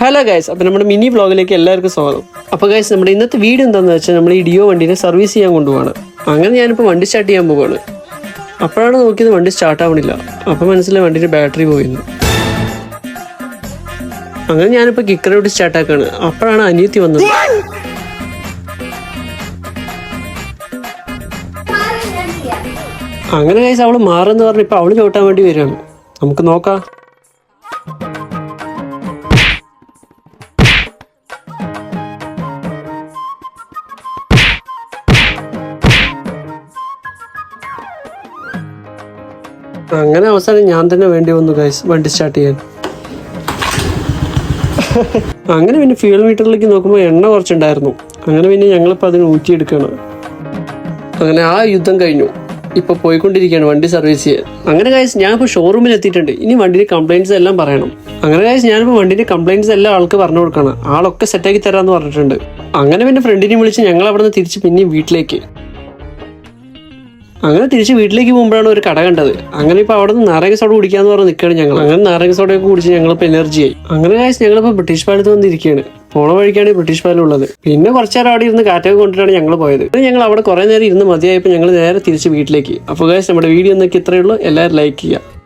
Hello guys, അപ്പോൾ നമ്മുടെ mini വ്ളോഗിലേക്ക് എല്ലാവർക്കും സ്വാഗതം. അപ്പോൾ ഗൈസ്, നമ്മുടെ ഇന്നത്തെ വീഡിയോ എന്താണെന്ന് വെച്ചാൽ നമ്മൾ ഈ ഡിയോ വണ്ടീനെ സർവീസ് ചെയ്യാൻ കൊണ്ടുപോവാണ്. അങ്ങനെ ഞാനിപ്പോൾ വണ്ടി സ്റ്റാർട്ട് ചെയ്യാൻ പോവുകയാണ്. അപ്പോഴാണ് നോക്കിയത് വണ്ടി സ്റ്റാർട്ട് ആവണില്ല. അപ്പോൾ മനസ്സിലായി വണ്ടിയുടെ ബാറ്ററി പോയിരുന്നു. അങ്ങനെ ഞാനിപ്പോൾ കിക്കറോട്ട് സ്റ്റാർട്ടാക്കാണ്. അപ്പോഴാണ് അനിയത്തി വന്നത്. അങ്ങനെ ഗൈസ്, അവൾ മാറെന്ന് പറഞ്ഞ് ഇപ്പോൾ അവൾ ചോട്ടാൻ വേണ്ടി വരികയാണ്. നമുക്ക് നോക്കാം. അങ്ങനെ അവസാനം ഞാൻ തന്നെ വേണ്ടി വന്നു ഗൈസ് വണ്ടി സ്റ്റാർട്ട് ചെയ്യാൻ. അങ്ങനെ പിന്നെ ഫ്യൂൽ മീറ്ററിലേക്ക് നോക്കുമ്പോൾ എണ്ണ കുറച്ചുണ്ടായിരുന്നു. അങ്ങനെ പിന്നെ ഞങ്ങളിപ്പോൾ അതിന് ഊറ്റിയെടുക്കുകയാണ്. അങ്ങനെ ആ യുദ്ധം കഴിഞ്ഞു. ഇപ്പോൾ പോയിക്കൊണ്ടിരിക്കുകയാണ് വണ്ടി സർവീസ് ചെയ്യാൻ. അങ്ങനെ ഗൈസ്, ഞാനിപ്പോൾ ഷോറൂമിൽ എത്തിയിട്ടുണ്ട്. ഇനി വണ്ടിയുടെ കംപ്ലയിൻറ്റ്സ് എല്ലാം പറയണം. അങ്ങനെ ഗൈസ്, ഞാനിപ്പോൾ വണ്ടിൻ്റെ കംപ്ലയിൻറ്റ്സ് എല്ലാം ആൾക്ക് പറഞ്ഞു കൊടുക്കണം. ആളൊക്കെ സെറ്റാക്കി തരാമെന്ന് പറഞ്ഞിട്ടുണ്ട്. അങ്ങനെ പിന്നെ ഫ്രണ്ടിനെ വിളിച്ച് ഞങ്ങൾ അവിടെ നിന്ന് തിരിച്ച് പിന്നെയും വീട്ടിലേക്ക്. അങ്ങനെ തിരിച്ച് വീട്ടിലേക്ക് പോകുമ്പോഴാണ് ഒരു കട കണ്ടത്. അങ്ങനെ ഇപ്പോൾ അവിടെ നിന്ന് നാരങ്ങ സോഡ കുടിക്കാന്ന് പറഞ്ഞ് നിൽക്കുകയാണ് ഞങ്ങൾ. അങ്ങനെ നാരങ്ങ സോഡയൊക്കെ കുടിച്ച് ഞങ്ങളിപ്പോൾ എനർജിയായി. അങ്ങനെ ഗൈസ്, ഞങ്ങളിപ്പോൾ ബ്രിട്ടീഷ് പാലത്ത് വന്നിരിക്കുകയാണ്. പോണ വഴിക്കാണ് ബ്രിട്ടീഷ് പാലം ഉള്ളത്. പിന്നെ കുറച്ച് നേരം അവിടെ ഇരുന്ന് കാറ്റൊക്കെ കൊണ്ടിട്ടാണ് ഞങ്ങൾ പോയത്. ഞങ്ങൾ അവിടെ കുറേ നേരം ഇരുന്ന് മതിയായപ്പോൾ ഞങ്ങൾ നേരെ തിരിച്ച് വീട്ടിലേക്ക്. അപ്പോൾ ഗൈസ്, നമ്മുടെ വീഡിയോ എന്നൊക്കെ ഇത്രയേ ഉള്ളൂ. എല്ലാവരും ലൈക്ക് ചെയ്യുക.